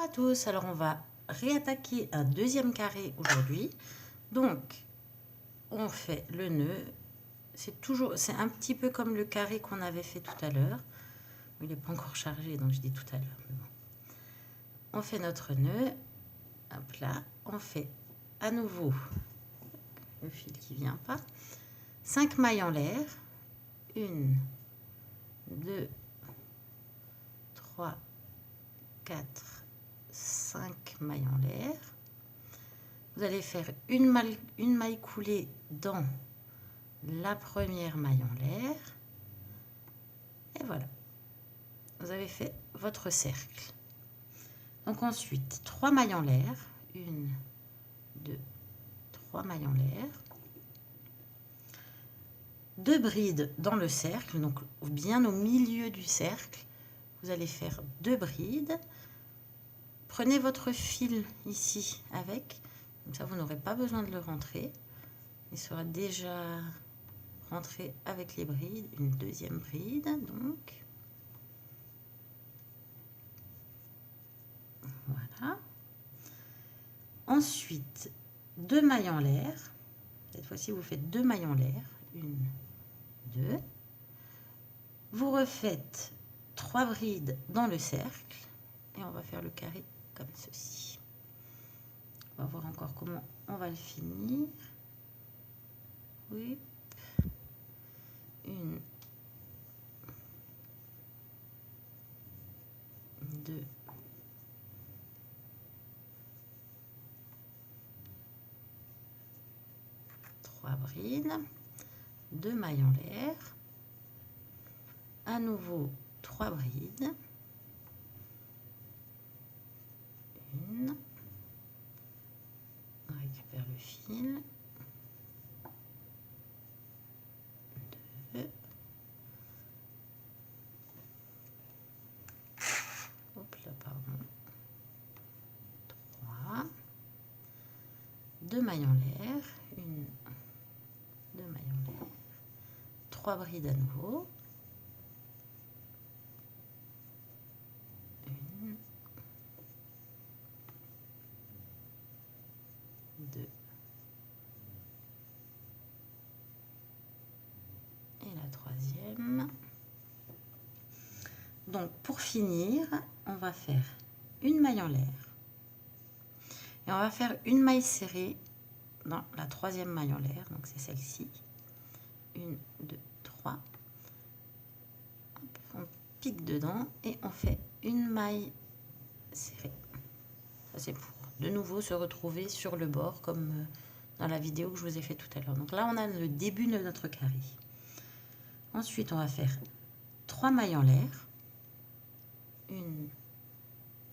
à tous, alors on va réattaquer un deuxième carré aujourd'hui. Donc on fait le nœud, c'est un petit peu comme le carré qu'on avait fait tout à l'heure. Il n'est pas encore chargé donc je dis tout à l'heure. Bon. On fait notre nœud, hop là, on fait à nouveau le fil qui vient pas, 5 mailles en l'air, 1, 2, 3, 4, 5 mailles en l'air. Vous allez faire une maille coulée dans la première maille en l'air. Et voilà. Vous avez fait votre cercle. Donc ensuite, 3 mailles en l'air. 1, 2, 3 mailles en l'air. 2 brides dans le cercle, donc bien au milieu du cercle. Vous allez faire 2 brides. Prenez votre fil ici avec. Comme ça, vous n'aurez pas besoin de le rentrer. Il sera déjà rentré avec les brides. Une deuxième bride, donc. Voilà. Ensuite, 2 mailles en l'air. Cette fois-ci, vous faites 2 mailles en l'air. 1, 2. Vous refaites 3 brides dans le cercle. Et on va faire le carré comme ceci. On va voir encore comment on va le finir. Oui. 1, 2, 3 brides, 2 mailles en l'air, à nouveau 3 brides, 1, on récupère le fil, 2, hop là, pardon, 3, 2 mailles en l'air, 1, 2 mailles en l'air, 3 brides à nouveau, 1, 2 et la troisième. Donc pour finir, on va faire une maille en l'air et on va faire une maille serrée dans la troisième maille en l'air, donc c'est celle-ci. 1, 2, 3. On pique dedans et on fait une maille serrée. Ça c'est pour de nouveau se retrouver sur le bord comme dans la vidéo que je vous ai fait tout à l'heure. Donc là on a le début de notre carré. Ensuite on va faire 3 mailles en l'air. 1,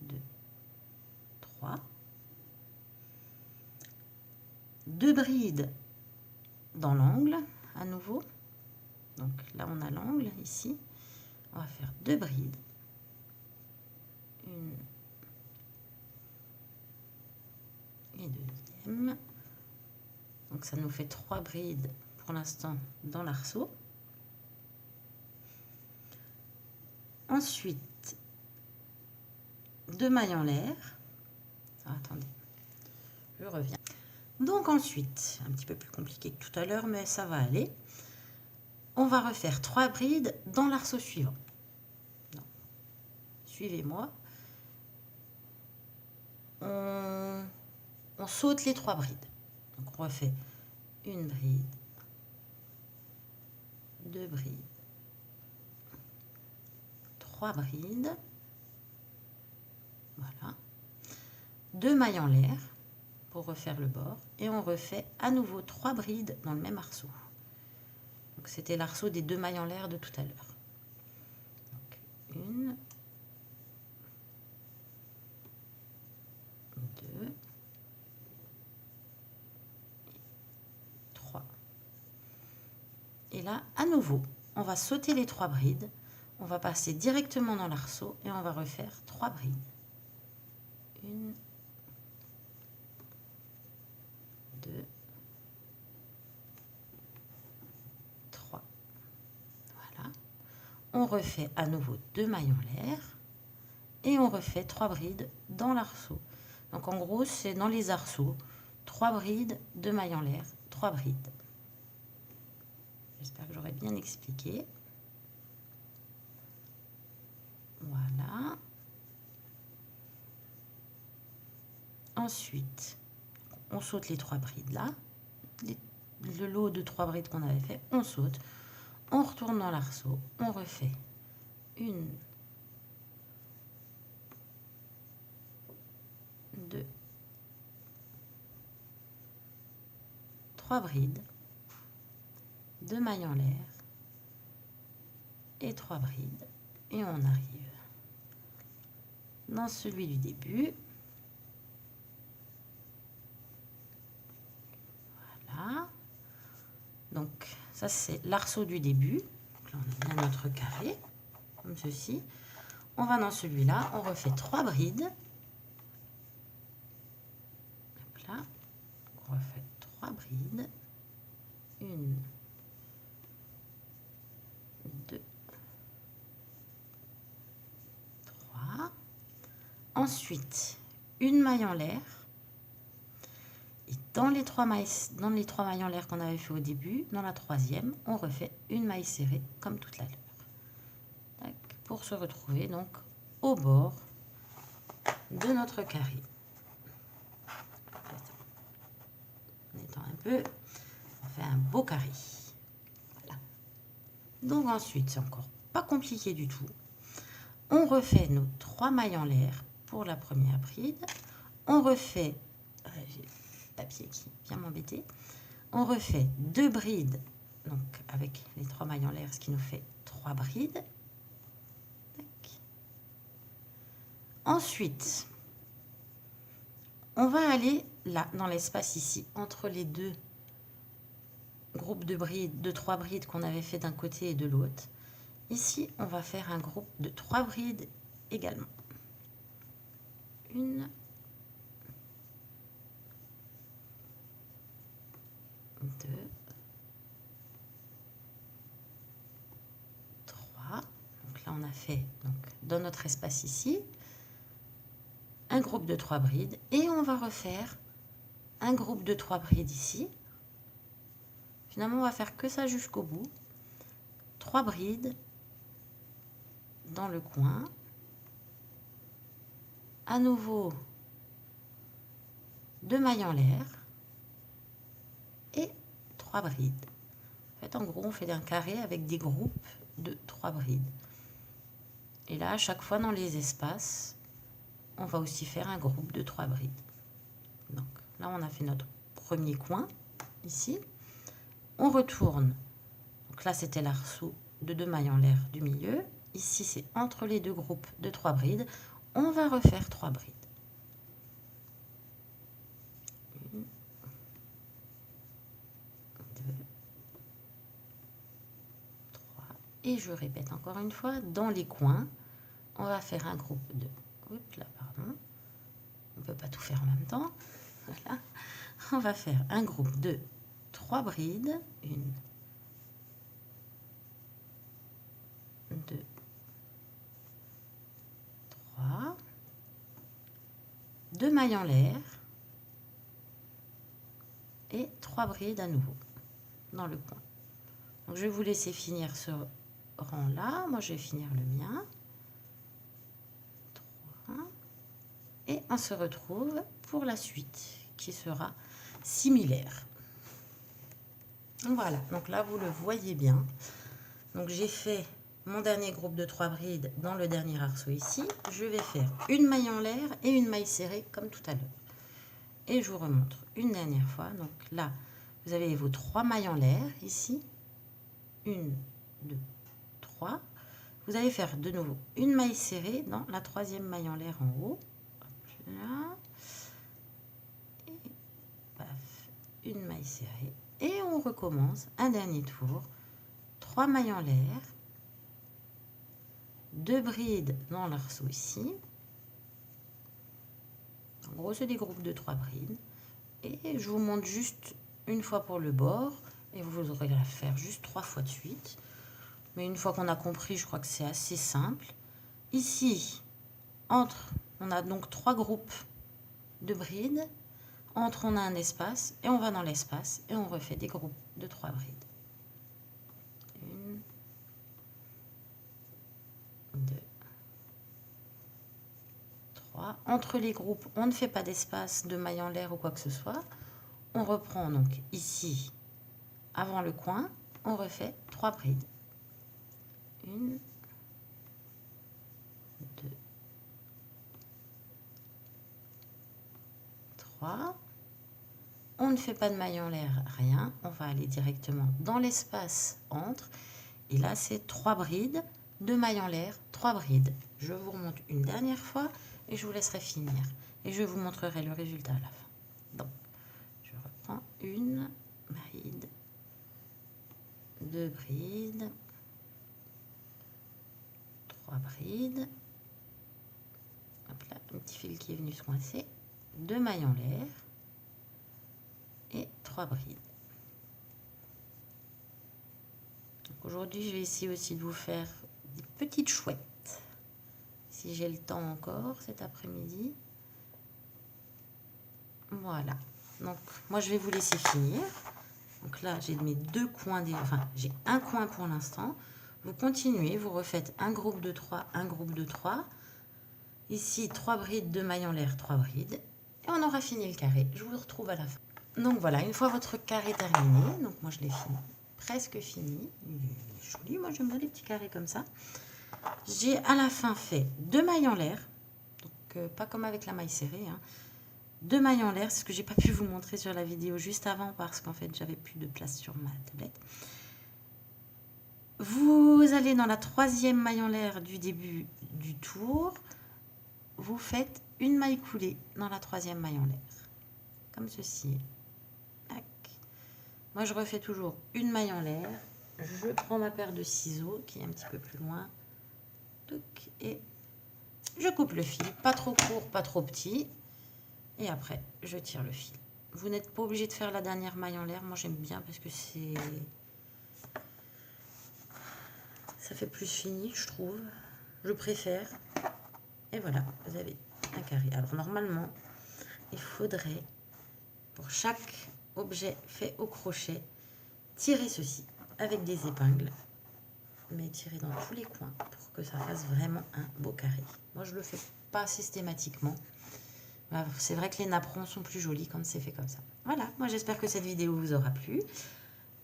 2, 3. 2 brides dans l'angle à nouveau. Donc là on a l'angle ici. On va faire 2 brides. 1 et deuxième. Donc ça nous fait 3 brides pour l'instant dans l'arceau. Ensuite, 2 mailles en l'air. Ah, attendez, je reviens. Donc ensuite, un petit peu plus compliqué que tout à l'heure, mais ça va aller. On va refaire 3 brides dans l'arceau suivant. Suivez-moi. On saute les 3 brides. Donc on refait une bride, 2 brides, 3 brides. Voilà. 2 mailles en l'air pour refaire le bord. Et on refait à nouveau 3 brides dans le même arceau. Donc c'était l'arceau des 2 mailles en l'air de tout à l'heure. 1, 2, 3. Et là, à nouveau, on va sauter les 3 brides. On va passer directement dans l'arceau et on va refaire 3 brides. 1, 2, 3. Voilà. On refait à nouveau 2 mailles en l'air. et on refait 3 brides dans l'arceau. Donc en gros, c'est dans les arceaux, 3 brides, 2 mailles en l'air, 3 brides. J'espère que j'aurai bien expliqué. Voilà. Ensuite, on saute les 3 brides là. Le lot de 3 brides qu'on avait fait, on saute. On retourne dans l'arceau. On refait 1, 2, 3 brides, 2 mailles en l'air et 3 brides. Et on arrive dans celui du début. Voilà. Donc ça c'est l'arceau du début. Donc là on a bien notre carré, comme ceci. On va dans celui-là, on refait 3 brides. Hop là. On refait 3 brides. 1, 2, 3. Ensuite, une maille en l'air. Et dans les 3 mailles en l'air qu'on avait fait au début, dans la troisième, on refait une maille serrée comme tout à l'heure. Pour se retrouver donc au bord de notre carré. En étant un peu, on fait un beau carré. Voilà. Donc ensuite, c'est encore pas compliqué du tout. On refait nos 3 mailles en l'air pour la première bride. On refait, j'ai le papier qui vient m'embêter. On refait 2 brides, donc avec les 3 mailles en l'air, ce qui nous fait 3 brides. Tac. Ensuite, on va aller là, dans l'espace ici, entre les deux groupes de brides, de 3 brides qu'on avait fait d'un côté et de l'autre. Ici, on va faire un groupe de 3 brides également. 1, 2, 3. Donc là, on a fait donc, dans notre espace ici un groupe de 3 brides et on va refaire un groupe de 3 brides ici. Finalement, on va faire que ça jusqu'au bout. 3 brides dans le coin. À nouveau 2 mailles en l'air et 3 brides. En fait, en gros, on fait un carré avec des groupes de 3 brides. Et là, à chaque fois dans les espaces, on va aussi faire un groupe de 3 brides. Donc là, on a fait notre premier coin ici. On retourne. Donc là, c'était l'arceau de 2 mailles en l'air du milieu. Ici, c'est entre les deux groupes de 3 brides. On va refaire 3 brides. 1, 2, 3. Et je répète encore une fois, dans les coins, on va faire un groupe de... Oups, là, pardon. On ne peut pas tout faire en même temps. Voilà. On va faire un groupe de 3 brides. 1, 2, 3. 2 mailles en l'air. Et 3 brides à nouveau dans le coin. Donc je vais vous laisser finir ce rang là. Moi je vais finir le mien. 3. Et on se retrouve pour la suite qui sera similaire. Voilà, donc là vous le voyez bien. Donc j'ai fait mon dernier groupe de 3 brides dans le dernier arceau ici. Je vais faire une maille en l'air et une maille serrée comme tout à l'heure. Et je vous remontre une dernière fois. Donc là, vous avez vos 3 mailles en l'air ici. 1, 2, 3. Vous allez faire de nouveau une maille serrée dans la troisième maille en l'air en haut. Hop là. Et paf, une maille serrée. Et on recommence un dernier tour. 3 mailles en l'air. 2 brides dans l'arceau ici. En gros, c'est des groupes de 3 brides. Et je vous montre juste une fois pour le bord. Et vous aurez à faire juste 3 fois de suite. Mais une fois qu'on a compris, je crois que c'est assez simple. Ici, on a donc 3 groupes de brides. Entre, on a un espace et on va dans l'espace et on refait des groupes de 3 brides. 1, 2, 3. Entre les groupes, on ne fait pas d'espace, de maille en l'air ou quoi que ce soit. On reprend donc ici, avant le coin, on refait 3 brides. 1, 2, 3. On ne fait pas de maille en l'air, rien. On va aller directement dans l'espace entre. Et là, c'est 3 brides, 2 mailles en l'air, 3 brides. Je vous remonte une dernière fois et je vous laisserai finir. Et je vous montrerai le résultat à la fin. Donc, je reprends une bride, 2 brides, 3 brides. Hop là, un petit fil qui est venu se coincer. 2 mailles en l'air et 3 brides. Aujourd'hui, je vais essayer aussi de vous faire des petites chouettes. Si j'ai le temps encore cet après-midi. Voilà. Donc, moi, je vais vous laisser finir. Donc là, j'ai mes 2 coins, enfin, j'ai un coin pour l'instant. Vous continuez, vous refaites un groupe de 3, un groupe de 3. Ici, 3 brides, 2 mailles en l'air, 3 brides. Et on aura fini le carré. Je vous retrouve à la fin. Donc voilà, une fois votre carré terminé, donc moi je l'ai fini, presque fini. Il est joli, moi j'aime bien les petits carrés comme ça. J'ai à la fin fait 2 mailles en l'air, donc pas comme avec la maille serrée, hein. 2 mailles en l'air, c'est ce que j'ai pas pu vous montrer sur la vidéo juste avant parce qu'en fait j'avais plus de place sur ma tablette. Vous allez dans la 3e maille en l'air du début du tour, vous faites une maille coulée dans la 3e maille en l'air, comme ceci. Moi, je refais toujours une maille en l'air. Je prends ma paire de ciseaux qui est un petit peu plus loin. Et je coupe le fil. Pas trop court, pas trop petit. Et après, je tire le fil. Vous n'êtes pas obligé de faire la dernière maille en l'air. Moi, j'aime bien parce que ça fait plus fini, je trouve. Je préfère. Et voilà, vous avez un carré. Alors, normalement, il faudrait, pour chaque objet fait au crochet, tirer ceci avec des épingles, mais tirer dans tous les coins pour que ça fasse vraiment un beau carré. Moi, je le fais pas systématiquement. C'est vrai que les napperons sont plus jolis quand c'est fait comme ça. Voilà, moi j'espère que cette vidéo vous aura plu.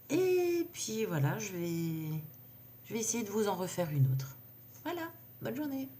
Et puis voilà, je vais essayer de vous en refaire une autre. Voilà, bonne journée.